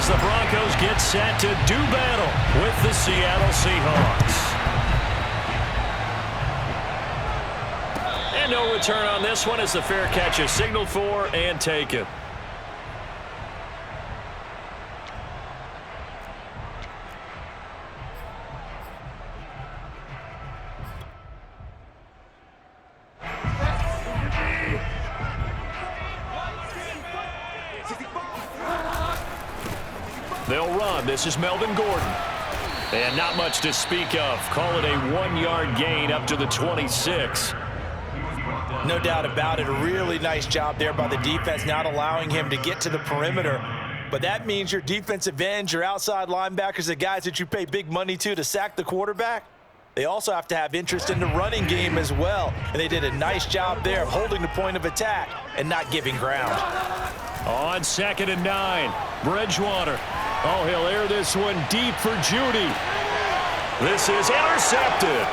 as the Broncos get set to do battle with the Seattle Seahawks. And no return on this one as the fair catch is signaled for and taken. They'll run. This is Melvin Gordon. And not much to speak of. Call it a 1-yard gain up to the 26. No doubt about it. A really nice job there by the defense, not allowing him to get to the perimeter. But that means your defensive ends, your outside linebackers, the guys that you pay big money to sack the quarterback, they also have to have interest in the running game as well. And they did a nice job there of holding the point of attack and not giving ground. On 2nd and 9, Bridgewater. Oh, he'll air this one deep for Judy. This is intercepted.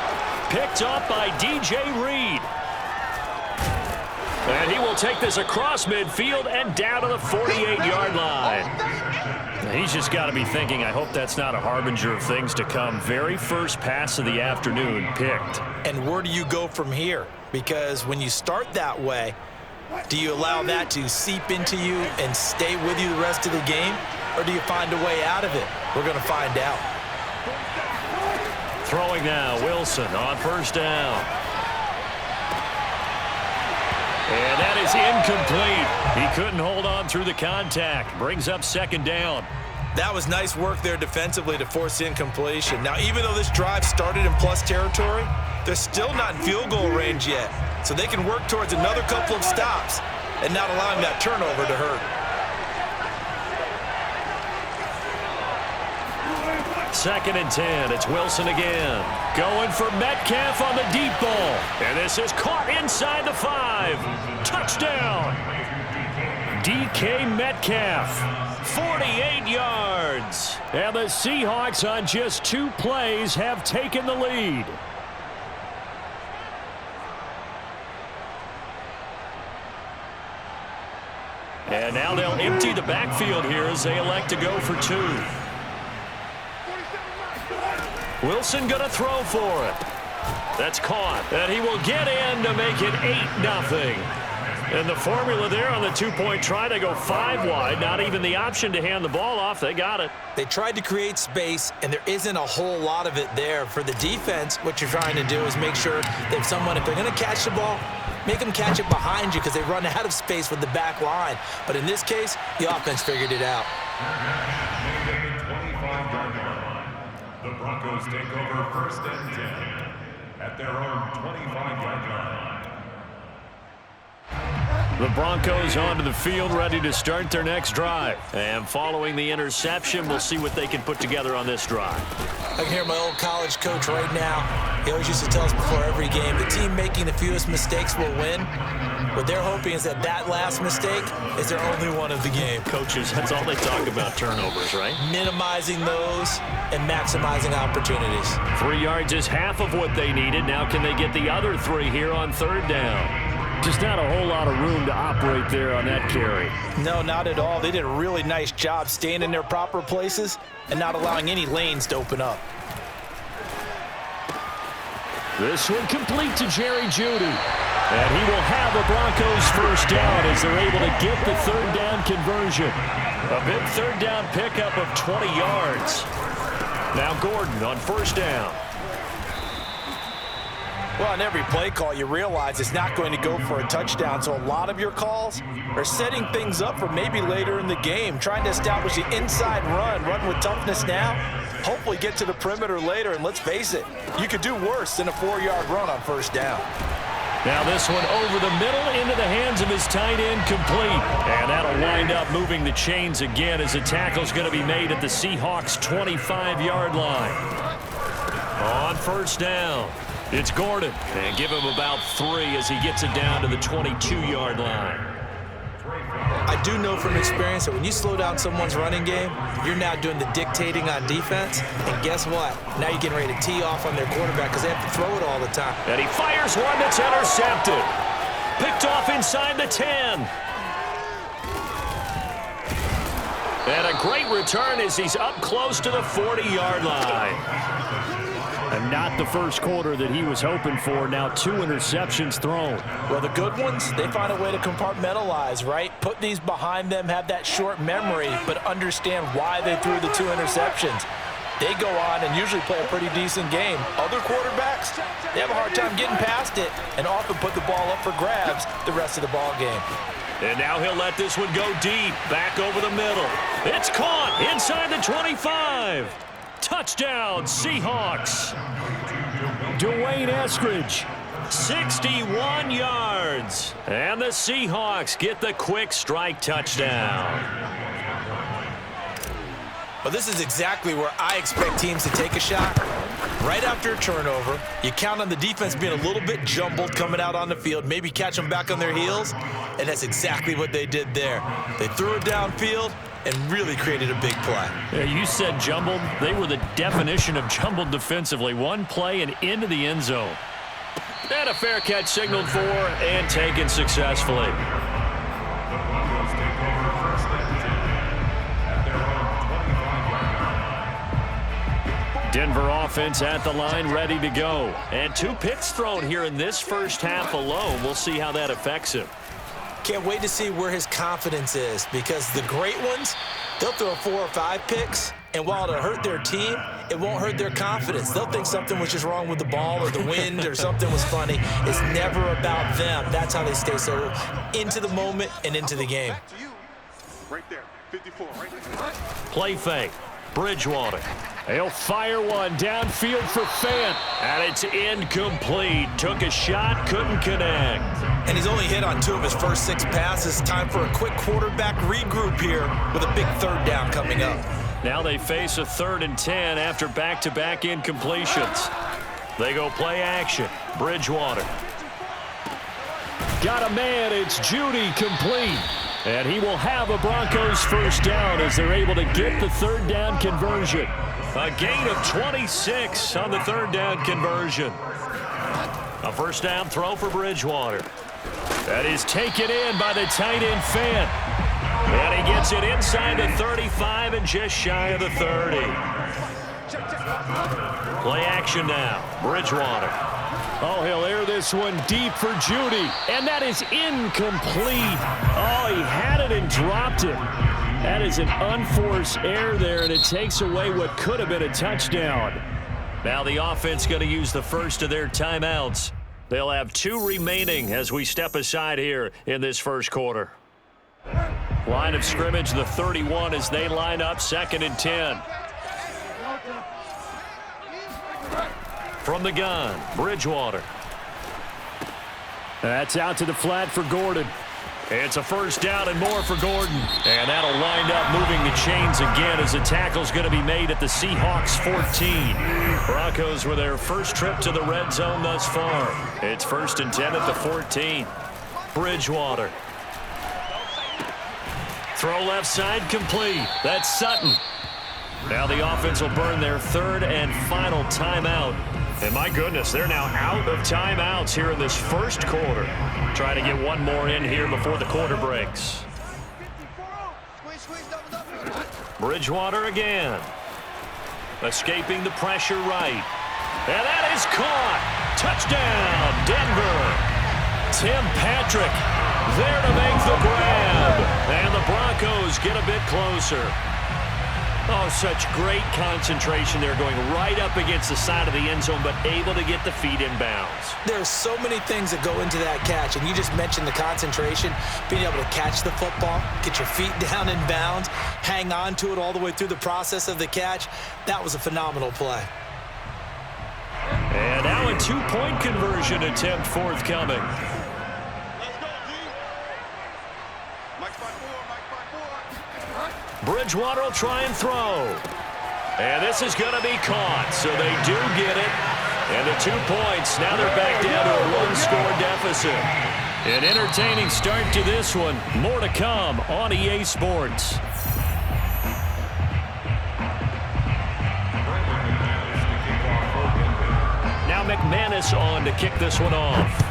Picked up by DJ Reed. And he will take this across midfield and down to the 48-yard line. He's just got to be thinking, I hope that's not a harbinger of things to come. Very first pass of the afternoon picked. And where do you go from here? Because when you start that way, do you allow that to seep into you and stay with you the rest of the game? Or do you find a way out of it? We're going to find out. Throwing now, Wilson on 1st down. And that is incomplete. He couldn't hold on through the contact. Brings up 2nd down. That was nice work there defensively to force incompletion. Now, even though this drive started in plus territory, they're still not in field goal range yet. So they can work towards another couple of stops and not allowing that turnover to hurt. 2nd and 10. It's Wilson again. Going for Metcalf on the deep ball. And this is caught inside the 5. Touchdown. DK Metcalf. 48 yards. And the Seahawks on just 2 plays have taken the lead. And now they'll empty the backfield here as they elect to go for 2. Wilson going to throw for it. That's caught. And he will get in to make it 8-0. And the formula there on the 2-point try, they go 5 wide. Not even the option to hand the ball off. They got it. They tried to create space, and there isn't a whole lot of it there. For the defense, what you're trying to do is make sure that if they're going to catch the ball, make them catch it behind you because they run out of space with the back line. But in this case, the offense figured it out. The Broncos take over 1st and 10 at their own 25-yard line. The Broncos onto the field, ready to start their next drive. And following the interception, we'll see what they can put together on this drive. I can hear my old college coach right now. He always used to tell us before every game, the team making the fewest mistakes will win. What they're hoping is that last mistake is their only one of the game. Coaches, that's all they talk about, turnovers, right? Minimizing those and maximizing opportunities. 3 yards is half of what they needed. Now can they get the other 3 here on 3rd down? Just not a whole lot of room to operate there on that carry. No, not at all. They did a really nice job staying in their proper places and not allowing any lanes to open up. This one complete to Jerry Jeudy. And he will have the Broncos 1st down as they're able to get the 3rd down conversion. A big 3rd down pickup of 20 yards. Now Gordon on 1st down. Well, on every play call, you realize it's not going to go for a touchdown. So a lot of your calls are setting things up for maybe later in the game, trying to establish the inside run with toughness now, hopefully get to the perimeter later. And let's face it, you could do worse than a 4-yard run on 1st down. Now this one over the middle into the hands of his tight end, complete. And that'll wind up moving the chains again as the tackle's going to be made at the Seahawks' 25-yard line. On 1st down, it's Gordon. And give him about 3 as he gets it down to the 22-yard line. I do know from experience that when you slow down someone's running game, you're now doing the dictating on defense. And guess what? Now you're getting ready to tee off on their quarterback because they have to throw it all the time. And he fires one that's intercepted. Picked off inside the 10. And a great return as he's up close to the 40-yard line. And not the first quarter that he was hoping for. Now 2 interceptions thrown. Well, the good ones, they find a way to compartmentalize, right? Put these behind them, have that short memory, but understand why they threw the 2 interceptions. They go on and usually play a pretty decent game. Other quarterbacks, they have a hard time getting past it and often put the ball up for grabs the rest of the ball game. And now he'll let this one go deep, back over the middle. It's caught inside the 25. Touchdown, Seahawks. Dwayne Eskridge, 61 yards. And the Seahawks get the quick strike touchdown. Well, this is exactly where I expect teams to take a shot. Right after a turnover, you count on the defense being a little bit jumbled coming out on the field, maybe catch them back on their heels, and that's exactly what they did there. They threw it downfield and really created a big play. Yeah, you said jumbled. They were the definition of jumbled defensively. One play and into the end zone. And a fair catch signaled for and taken successfully. Denver offense at the line, ready to go. And 2 picks thrown here in this first half alone. We'll see how that affects him. Can't wait to see where his confidence is, because the great ones, they'll throw 4 or 5 picks, and while it'll hurt their team, it won't hurt their confidence. They'll think something was just wrong with the ball or the wind or something was funny. It's never about them. That's how they stay so into the moment and into the game. Right there, 54, right there. Play fake. Bridgewater. He'll fire one downfield for Fant. And it's incomplete. Took a shot, couldn't connect. And he's only hit on 2 of his first 6 passes. Time for a quick quarterback regroup here with a big 3rd down coming up. Now they face a 3rd and 10 after back-to-back incompletions. They go play action. Bridgewater. Got a man. It's Judy, complete. And he will have a Broncos first down as they're able to get the 3rd down conversion. A gain of 26 on the 3rd down conversion. A first down throw for Bridgewater. That is taken in by the tight end Fant. And he gets it inside the 35 and just shy of the 30. Play action now. Bridgewater. Oh, he'll air this one deep for Judy. And that is incomplete. Oh, he had it and dropped it. That is an unforced error there, and it takes away what could have been a touchdown. Now the offense going to use the first of their timeouts. They'll have 2 remaining as we step aside here in this first quarter. Line of scrimmage, the 31 as they line up, 2nd and 10. From the gun, Bridgewater. That's out to the flat for Gordon. It's a first down and more for Gordon. And that'll wind up moving the chains again as the tackle's going to be made at the Seahawks 14. Broncos with their first trip to the red zone thus far. It's 1st and 10 at the 14. Bridgewater. Throw left side complete. That's Sutton. Now the offense will burn their 3rd and final timeout. And my goodness, they're now out of timeouts here in this first quarter. Trying to get one more in here before the quarter breaks. Bridgewater again. Escaping the pressure right. And that is caught. Touchdown, Denver. Tim Patrick there to make the grab. And the Broncos get a bit closer. Oh, such great concentration there, going right up against the side of the end zone, but able to get the feet in bounds. There's so many things that go into that catch, and you just mentioned the concentration, being able to catch the football, get your feet down in bounds, hang on to it all the way through the process of the catch. That was a phenomenal play. And now a 2-point conversion attempt forthcoming. Bridgewater will try and throw. And this is going to be caught, so they do get it. And the 2 points, now they're back down to a 1-score deficit. An entertaining start to this one. More to come on EA Sports. Now McManus on to kick this one off.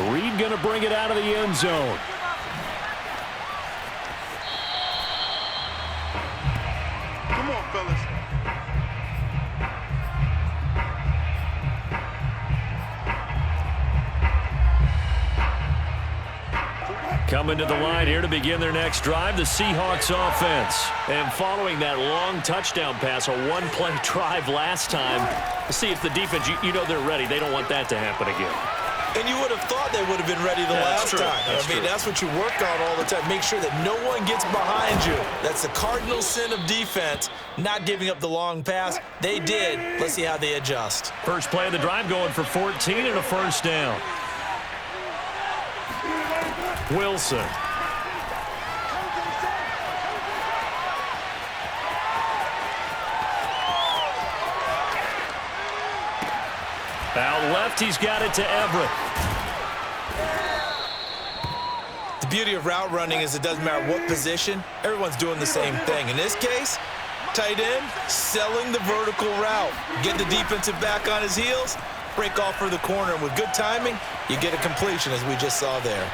Read lead, going to bring it out of the end zone. Come on, fellas. Coming to the line here to begin their next drive, the Seahawks offense. And following that long touchdown pass, a one-play drive last time, let's see if the defense, you know they're ready. They don't want that to happen again. And you would have thought they would have been ready the last time. That's what you work on all the time. Make sure that no one gets behind you. That's the cardinal sin of defense, not giving up the long pass. They did. Let's see how they adjust. First play of the drive going for 14 and a first down. Wilson. Out left, he's got it to Everett. The beauty of route running is it doesn't matter what position, everyone's doing the same thing. In this case, tight end, selling the vertical route. Get the defensive back on his heels, break off for the corner, and with good timing, you get a completion as we just saw there.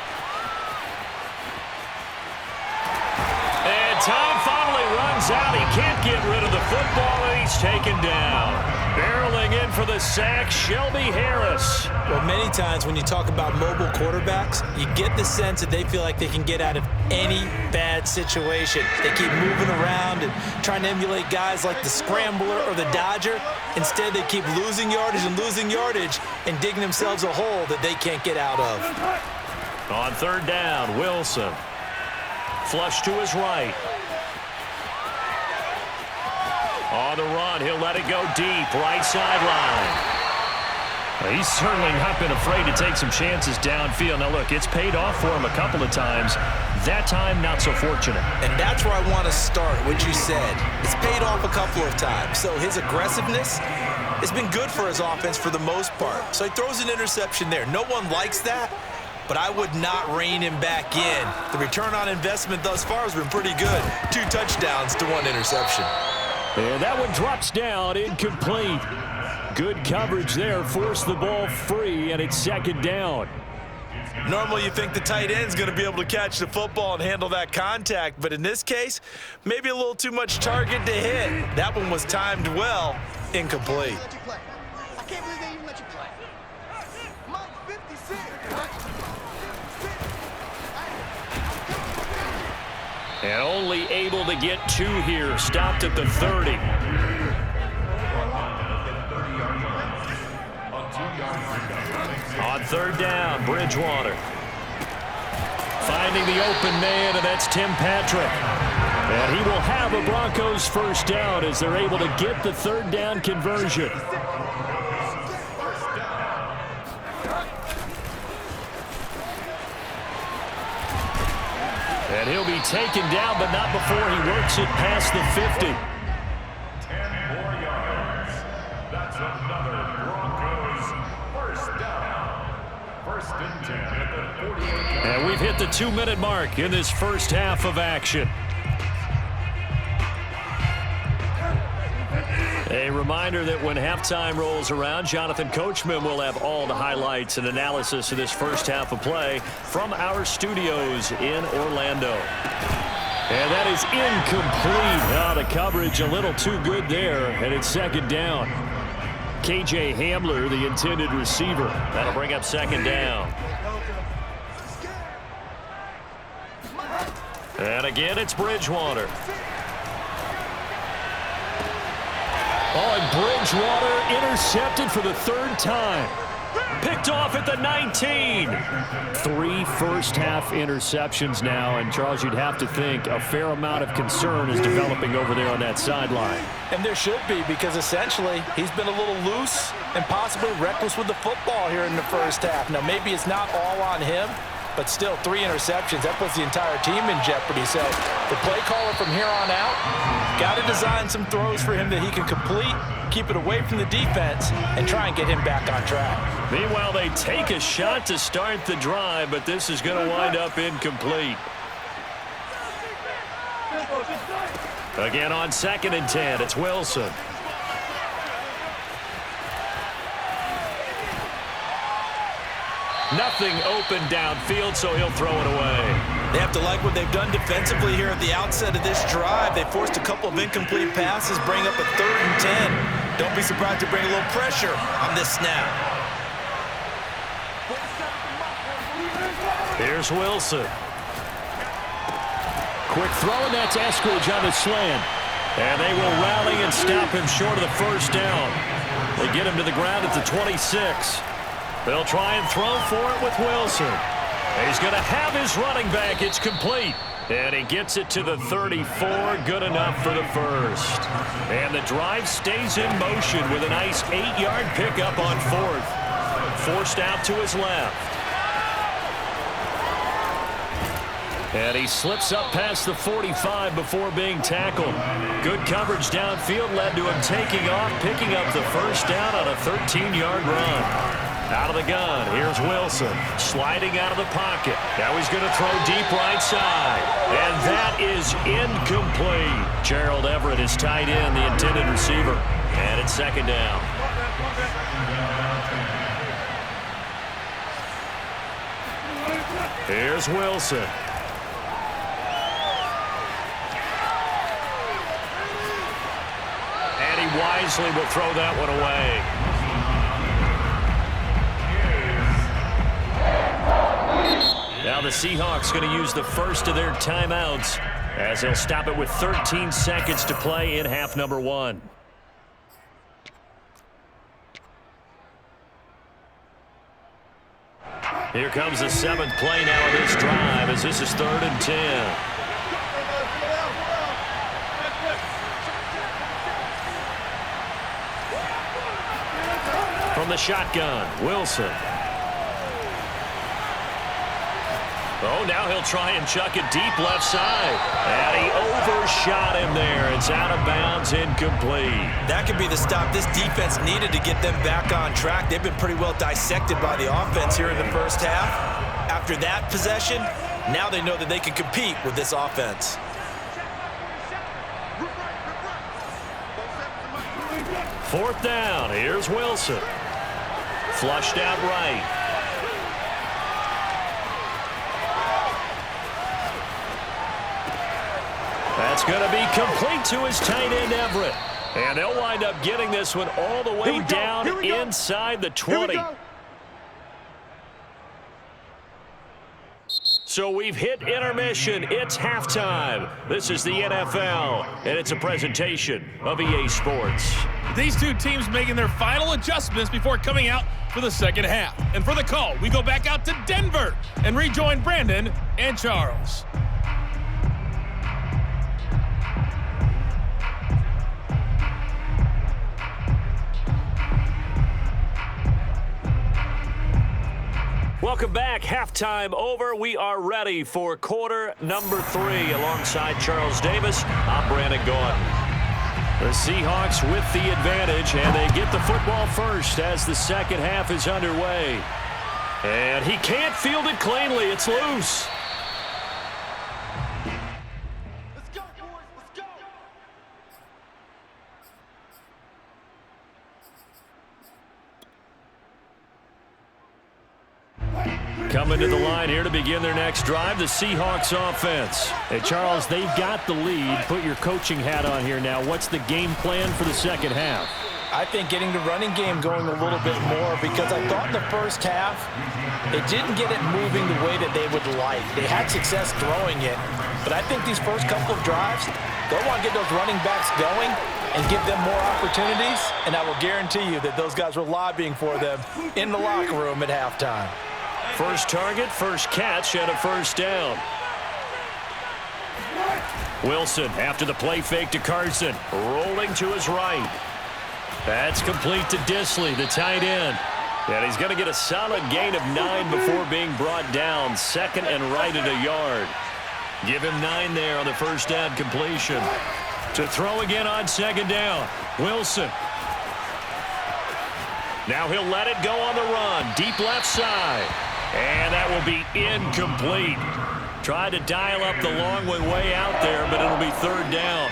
And time finally runs out. He can't get rid of the football, and he's taken down. Barreling in for the sack, Shelby Harris. Well, many times when you talk about mobile quarterbacks, you get the sense that they feel like they can get out of any bad situation. They keep moving around and trying to emulate guys like the Scrambler or the Dodger. Instead, they keep losing yardage and digging themselves a hole that they can't get out of. On third down, Wilson. Flush to his right. On the run, he'll let it go deep, right sideline. He's certainly not been afraid to take some chances downfield. Now, look, it's paid off for him a couple of times. That time, not so fortunate. And that's where I want to start, what you said. It's paid off a couple of times. So his aggressiveness has been good for his offense for the most part. So he throws an interception there. No one likes that, but I would not rein him back in. The return on investment thus far has been pretty good. 2 touchdowns to 1 interception. And that one drops down, incomplete. Good coverage there, forced the ball free, and it's second down. Normally you think the tight end's going to be able to catch the football and handle that contact, but in this case, maybe a little too much target to hit. That one was timed well, incomplete. I can't believe they even let you play. Mike 56. And only able to get 2 here. Stopped at the 30. On third down, Bridgewater. Finding the open man, and that's Tim Patrick. And he will have a Broncos first down as they're able to get the third down conversion. And he'll be taken down, but not before he works it past the 50. 10 more yards. That's another Broncos first down. First and 10 at the 48. And we've hit the 2-minute mark in this first half of action. A reminder that when halftime rolls around, Jonathan Coachman will have all the highlights and analysis of this first half of play from our studios in Orlando. And that is incomplete. The coverage a little too good there, and it's second down. KJ Hamler, the intended receiver. That'll bring up second down. And again, it's Bridgewater. Oh, and Bridgewater intercepted for the 3rd time. Picked off at the 19. 3 first-half interceptions now, and Charles, you'd have to think a fair amount of concern is developing over there on that sideline. And there should be, because essentially he's been a little loose and possibly reckless with the football here in the first half. Now, maybe it's not all on him, but still 3 interceptions. That puts the entire team in jeopardy. So the play caller from here on out got to design some throws for him that he can complete, keep it away from the defense, and try and get him back on track. Meanwhile, they take a shot to start the drive, but this is going to wind up incomplete. Again on 2nd and 10, it's Wilson. Nothing open downfield, so he'll throw it away. They have to like what they've done defensively here at the outset of this drive. They forced a couple of incomplete passes, bring up a 3rd and 10. Don't be surprised to bring a little pressure on this snap. Here's Wilson. Quick throw, and that's Eskridge on the slant. And they will rally and stop him short of the first down. They get him to the ground at the 26. They'll try and throw for it with Wilson. He's going to have his running back. It's complete. And he gets it to the 34. Good enough for the first. And the drive stays in motion with a nice 8-yard pickup on 4th. Forced out to his left. And he slips up past the 45 before being tackled. Good coverage downfield led to him taking off, picking up the first down on a 13-yard run. Out of the gun, here's Wilson, sliding out of the pocket. Now he's going to throw deep right side. And that is incomplete. Gerald Everett is tied in, the intended receiver. And it's 2nd down. Here's Wilson. And he wisely will throw that one away. Now the Seahawks going to use the first of their timeouts as they'll stop it with 13 seconds to play in half number 1. Here comes the 7th play now of this drive as this is 3rd and 10. From the shotgun, Wilson. Oh, now he'll try and chuck it deep left side. And he overshot him there. It's out of bounds, incomplete. That could be the stop this defense needed to get them back on track. They've been pretty well dissected by the offense here in the first half. After that possession, now they know that they can compete with this offense. Fourth down. Here's Wilson. Flushed out right. That's going to be complete to his tight end, Everett. And they'll wind up getting this one all the way down inside the 20. So we've hit intermission. It's halftime. This is the NFL, and it's a presentation of EA Sports. These two teams making their final adjustments before coming out for the second half. And for the call, we go back out to Denver and rejoin Brandon and Charles. Welcome back. Halftime over. We are ready for quarter number 3. Alongside Charles Davis, I'm Brandon Gordon. The Seahawks with the advantage, and they get the football first as the second half is underway. And he can't field it cleanly. It's loose. Let's go, boys. Let's go. Coming to the line here to begin their next drive, the Seahawks offense. Hey, Charles, they've got the lead. Put your coaching hat on here now. What's the game plan for the second half? I think getting the running game going a little bit more, because I thought in the first half they didn't get it moving the way that they would like. They had success throwing it, but I think these first couple of drives, they'll want to get those running backs going and give them more opportunities, and I will guarantee you that those guys were lobbying for them in the locker room at halftime. First target, first catch, and a first down. Wilson after the play fake to Carson, rolling to his right. That's complete to Disley, the tight end. And he's going to get a solid gain of 9 before being brought down. Second and right at a yard. Give him 9 there on the first down completion. To throw again on second down. Wilson. Now he'll let it go on the run. Deep left side. And that will be incomplete. Tried to dial up the long one way out there, but it'll be third down.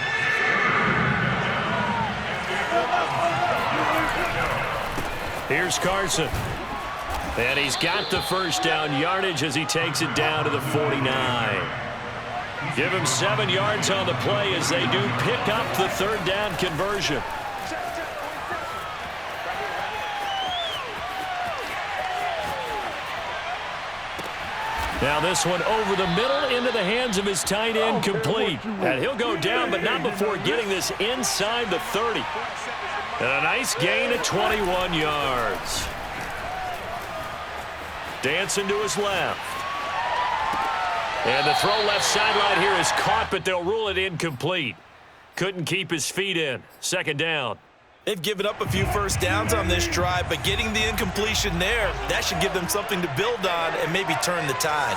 Here's Carson. And he's got the first down yardage as he takes it down to the 49. Give him 7 yards on the play as they do pick up the third down conversion. Now this one over the middle into the hands of his tight end, complete. And he'll go down, but not before getting this inside the 30. And a nice gain at 21 yards. Dancing to his left. And the throw left sideline here is caught, but they'll rule it incomplete. Couldn't keep his feet in. Second down. They've given up a few first downs on this drive, but getting the incompletion there, that should give them something to build on and maybe turn the tide.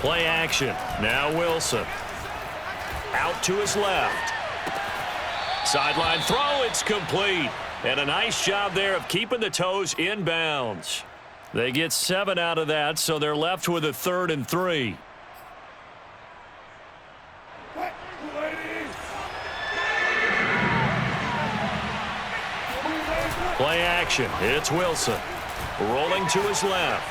Play action. Now Wilson. Out to his left. Sideline throw, it's complete. And a nice job there of keeping the toes in bounds. They get 7 out of that, so they're left with a 3rd and 3. Play action. It's Wilson. Rolling to his left.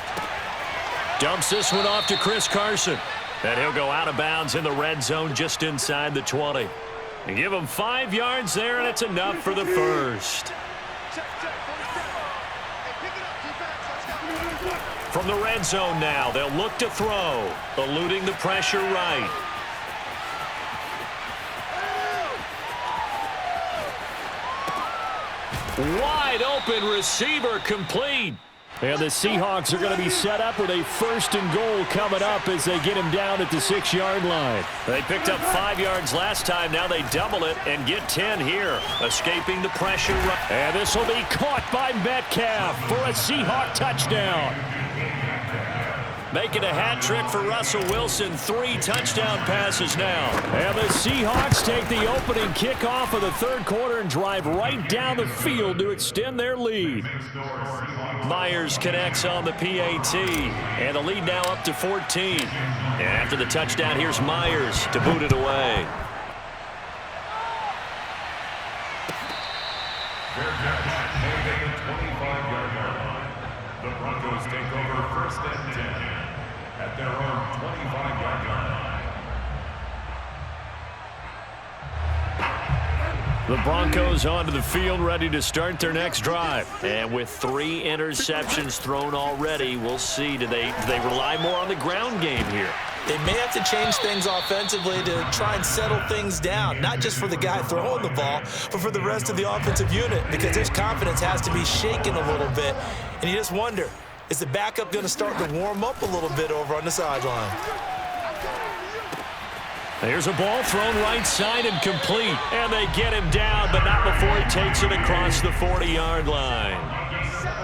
Dumps this one off to Chris Carson. And he'll go out of bounds in the red zone just inside the 20. And give him 5 yards there, and it's enough for the first. From the red zone now, they'll look to throw, eluding the pressure right. Wide open receiver, complete. And the Seahawks are going to be set up with a 1st and goal coming up as they get him down at the 6-yard line. They picked up 5 yards last time. Now they double it and get 10 here, escaping the pressure. And this will be caught by Metcalf for a Seahawk touchdown. Making a hat trick for Russell Wilson. 3 touchdown passes now. And the Seahawks take the opening kickoff of the 3rd quarter and drive right down the field to extend their lead. Myers connects on the PAT. And the lead now up to 14. And after the touchdown, here's Myers to boot it away. The Broncos take over 1st and 10 at their own 25-yard line. The Broncos onto the field, ready to start their next drive. And with 3 interceptions thrown already, we'll see. Do they rely more on the ground game here? They may have to change things offensively to try and settle things down, not just for the guy throwing the ball, but for the rest of the offensive unit, because his confidence has to be shaken a little bit. And you just wonder, is the backup going to start to warm up a little bit over on the sideline? Here's a ball thrown right side and complete. And they get him down, but not before he takes it across the 40-yard line.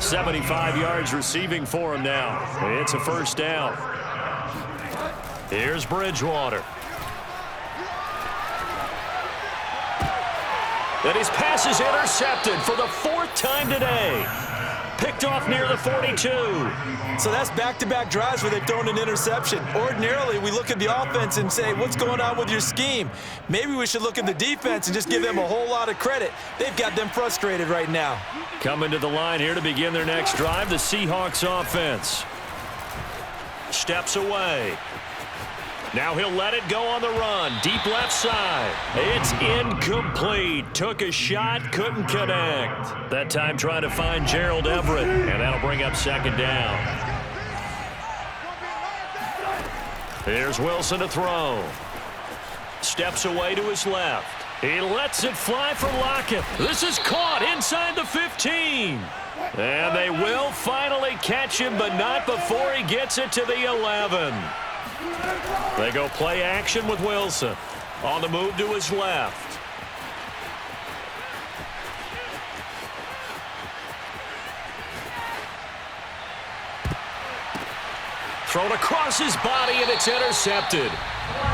75 yards receiving for him now. It's a 1st down. Here's Bridgewater. And his pass is intercepted for the 4th time today. Picked off near the 42. So that's back-to-back drives where they've thrown an interception. Ordinarily, we look at the offense and say, what's going on with your scheme? Maybe we should look at the defense and just give them a whole lot of credit. They've got them frustrated right now. Coming to the line here to begin their next drive, the Seahawks offense. Steps away. Now he'll let it go on the run. Deep left side. It's incomplete. Took a shot, couldn't connect. That time trying to find Gerald Everett, and that'll bring up 2nd down. Here's Wilson to throw. Steps away to his left. He lets it fly for Lockett. This is caught inside the 15. And they will finally catch him, but not before he gets it to the 11. They go play action with Wilson. On the move to his left. Thrown across his body, and it's intercepted.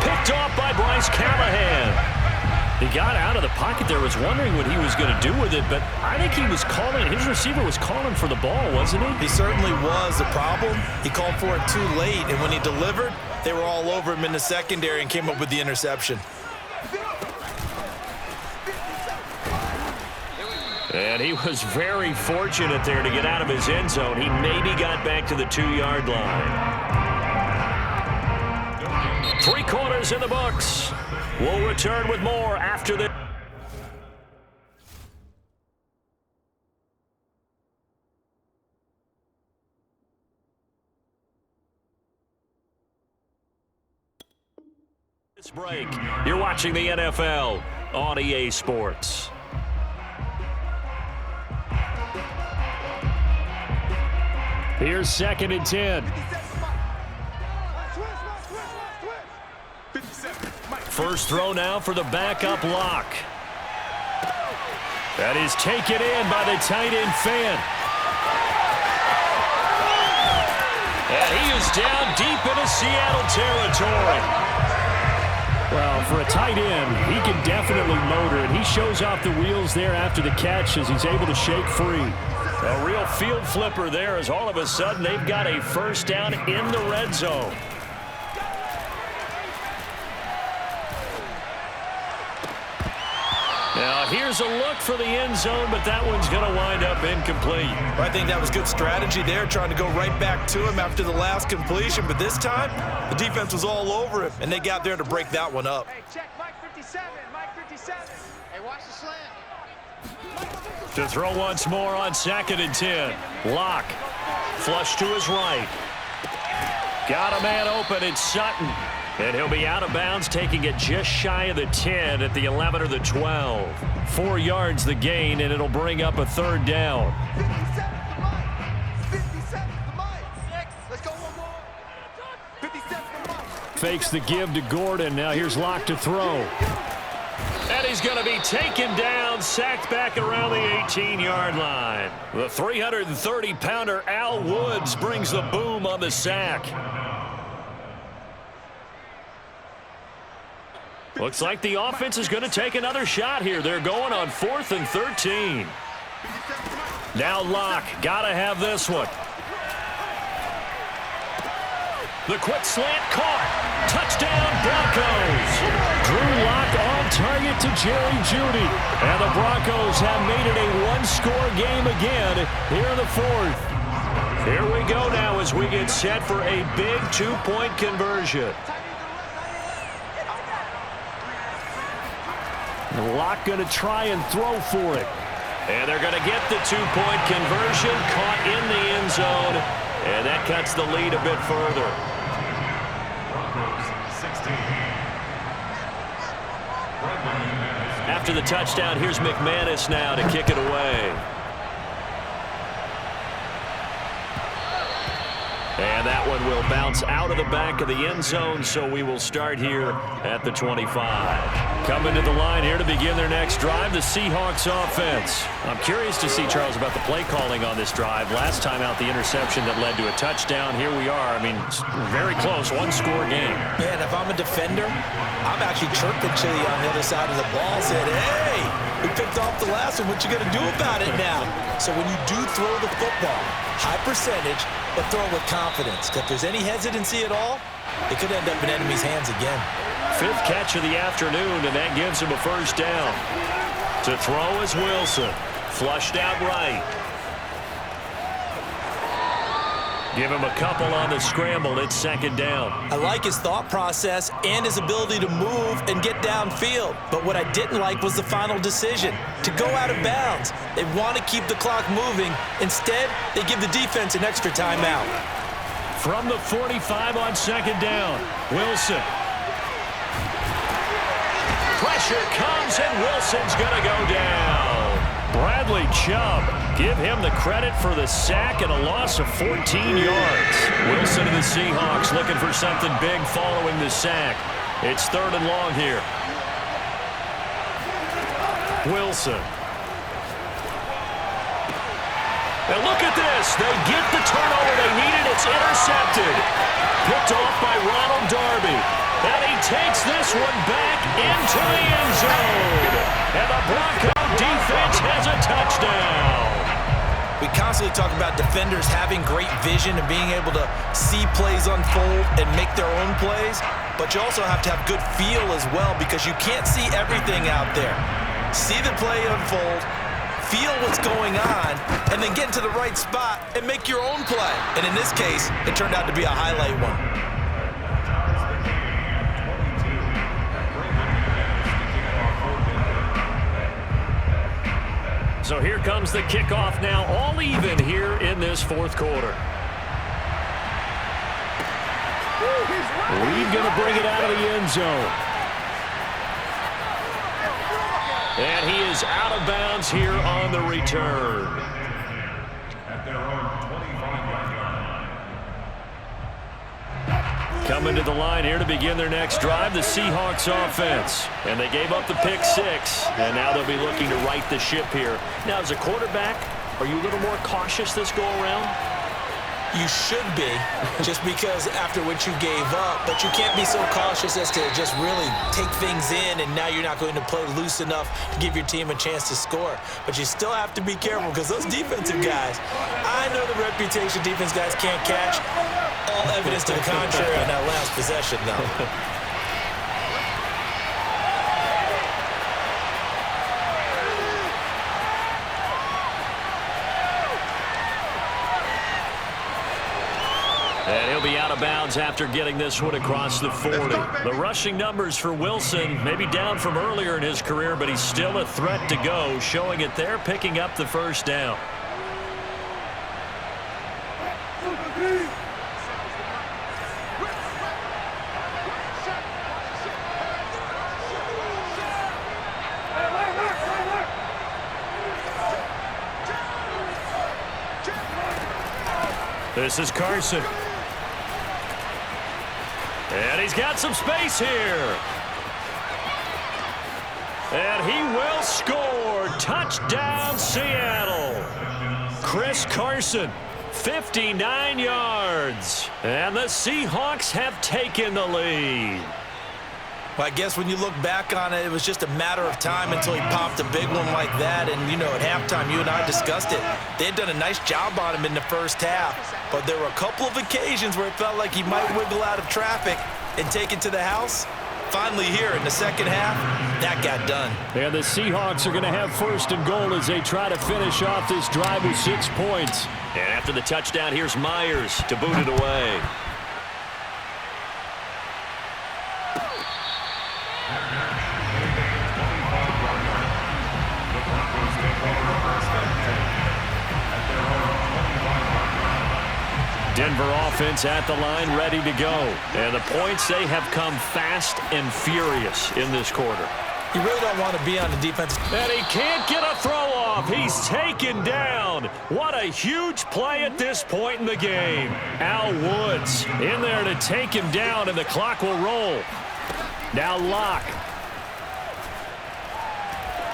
Picked off by Bryce Callahan. He got out of the pocket there, was wondering what he was going to do with it, but I think he was calling, his receiver was calling for the ball, wasn't he? He certainly was. The problem, he called for it too late, and when he delivered, they were all over him in the secondary and came up with the interception. And he was very fortunate there to get out of his end zone. He maybe got back to the 2-yard line. 3 quarters in the books. We'll return with more after this. This break, you're watching the NFL on EA Sports. Here's 2nd and 10. First throw now for the backup lock. That is taken in by the tight end Fan. And he is down deep into Seattle territory. Well, for a tight end, he can definitely motor, and he shows off the wheels there after the catch as he's able to shake free. A real field flipper there as all of a sudden they've got a first down in the red zone. Now, here's a look for the end zone, but that one's going to wind up incomplete. I think that was good strategy there, trying to go right back to him after the last completion. But this time, the defense was all over him, and they got there to break that one up. Hey, check Mike 57. Mike 57. Hey, watch the slant. To throw once more on 2nd and 10. Lock. Flush to his right. Got a man open. It's Sutton. And he'll be out of bounds, taking it just shy of the 10 at the 11 or the 12. 4 yards the gain, and it'll bring up a 3rd down. 57 to Mike. 57 to Mike. Let's go one more. 57 to Mike. Fakes the give to Gordon. Now here's Lock to throw. And he's going to be taken down, sacked back around the 18-yard line. The 330-pounder Al Woods brings the boom on the sack. Looks like the offense is going to take another shot here. They're going on 4th and 13. Now Lock, got to have this one. The quick slant caught. Touchdown Broncos. Drew Lock on target to Jerry Jeudy. And the Broncos have made it a one-score game again here in the 4th. Here we go now as we get set for a big 2-point conversion. Lock going to try and throw for it. And they're going to get the 2-point conversion, caught in the end zone, and that cuts the lead a bit further. After the touchdown, here's McManus now to kick it away. And that one will bounce out of the back of the end zone, so we will start here at the 25. Coming to the line here to begin their next drive, the Seahawks offense. I'm curious to see, Charles, about the play calling on this drive. Last time out, the interception that led to a touchdown. Here we are. I mean, very close, one-score game. Man, if I'm a defender, I'm actually chirping Chili on the other side of the ball, saying, hey, we picked off the last one. What you going to do about it now? So when you do throw the football, high percentage, but throw it with confidence. If there's any hesitancy at all, it could end up in enemy's hands again. 5th catch of the afternoon, and that gives him a first down. To throw is Wilson. Flushed out right. Give him a couple on the scramble. It's 2nd down. I like his thought process and his ability to move and get downfield. But what I didn't like was the final decision, to go out of bounds. They want to keep the clock moving. Instead, they give the defense an extra timeout. From the 45 on 2nd down, Wilson. Pressure comes, and Wilson's going to go down. Bradley Chubb, give him the credit for the sack and a loss of 14 yards. Wilson and the Seahawks looking for something big following the sack. It's 3rd and long here. Wilson. And look at this. They get the turnover they needed. It's intercepted. Picked off by Ronald Darby. And he takes this one back into the end zone. And the Bronco defense has a touchdown. We constantly talk about defenders having great vision and being able to see plays unfold and make their own plays, but you also have to have good feel as well because you can't see everything out there. See the play unfold, feel what's going on, and then get into the right spot and make your own play. And in this case, it turned out to be a highlight one. So here comes the kickoff now, all even here in this fourth quarter. Reed going to bring it out of the end zone. And he is out of bounds here on the return. At their own 25-yard line. Coming to the line here to begin their next drive, the Seahawks offense. And they gave up the pick six, and now they'll be looking to right the ship here. Now, as a quarterback, are you a little more cautious this go-around? You should be, just because after what you gave up, but you can't be so cautious as to just really take things in, and now you're not going to play loose enough to give your team a chance to score. But you still have to be careful because those defensive guys, I know the reputation defense guys can't catch. All evidence to the contrary on that last possession, though. And he'll be out of bounds after getting this one across the 40. The rushing numbers for Wilson, maybe down from earlier in his career, but he's still a threat to go, showing it there, picking up the first down. This is Carson. And he's got some space here. And he will score. Touchdown, Seattle. Chris Carson, 59 yards. And the Seahawks have taken the lead. Well, I guess when you look back on it, it was just a matter of time until he popped a big one like that. And, you know, at halftime, you and I discussed it. They had done a nice job on him in the first half. But there were a couple of occasions where it felt like he might wiggle out of traffic and take it to the house. Finally here in the second half, that got done. And the Seahawks are going to have first and goal as they try to finish off this drive with 6 points. And after the touchdown, here's Myers to boot it away. Denver offense at the line, ready to go. And the points, they have come fast and furious in this quarter. You really don't want to be on the defense. And he can't get a throw off. He's taken down. What a huge play at this point in the game. Al Woods in there to take him down, and the clock will roll. Now Locke.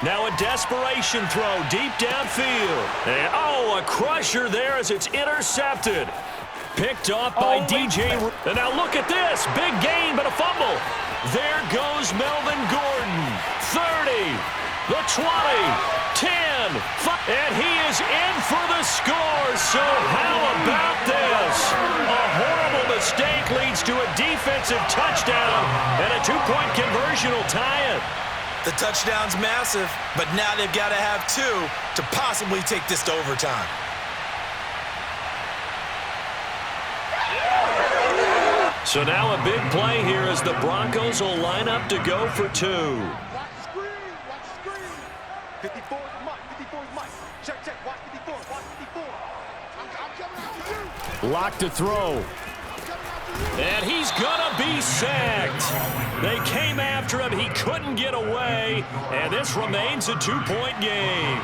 Now a desperation throw deep downfield. And, oh, a crusher there as it's intercepted. Picked off by DJ. And now look at this. Big gain, but a fumble. There goes Melvin Gordon. 30, the 20, 10, 5. And he is in for the score. So how about this? A horrible mistake leads to a defensive touchdown. And a 2-point conversion will tie it. The touchdown's massive, but now they've got to have 2 to possibly take this to overtime. So now a big play here as the Broncos will line up to go for 2. Watch the screen, watch the screen. 54 is Mike, 54 is Mike. Check, check, watch 54, watch 54. I'm coming after you. Lock to throw. And he's gonna be sacked. They came after him, he couldn't get away, and this remains a 2-point game.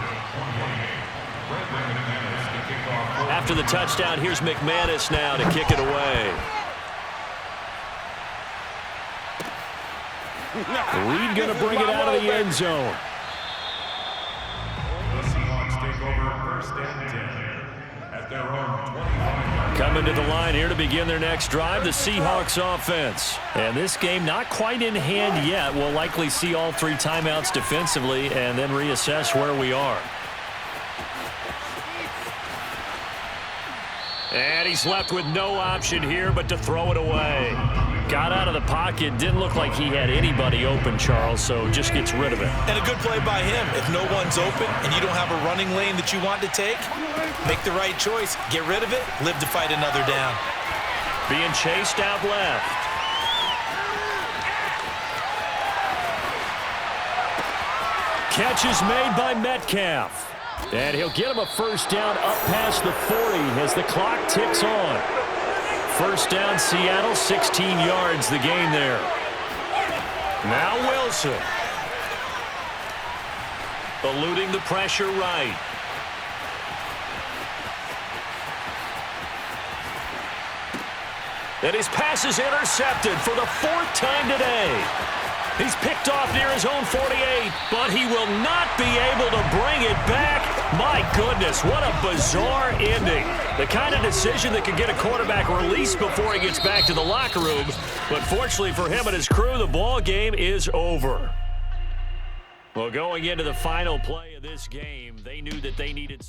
After the touchdown, here's McManus now to kick it away. Reed going to bring it out of the end zone. The Seahawks take over first and 10 at their own 25. Coming to the line here to begin their next drive, the Seahawks offense. And this game not quite in hand yet. We'll likely see all 3 timeouts defensively and then reassess where we are. And he's left with no option here but to throw it away. Got out of the pocket. Didn't look like he had anybody open, Charles, so just gets rid of it. And a good play by him. If no one's open and you don't have a running lane that you want to take, make the right choice. Get rid of it. Live to fight another down. Being chased out left. Catch is made by Metcalf. And he'll get him a first down up past the 40 as the clock ticks on. First down, Seattle, 16 yards the gain there. Now Wilson. Eluding the pressure right. And his pass is intercepted for the 4th time today. He's picked off near his own 48, but he will not be able to bring it back. My goodness, what a bizarre ending. The kind of decision that could get a quarterback released before he gets back to the locker room. But fortunately for him and his crew, the ball game is over. Well, going into the final play of this game, they knew that they needed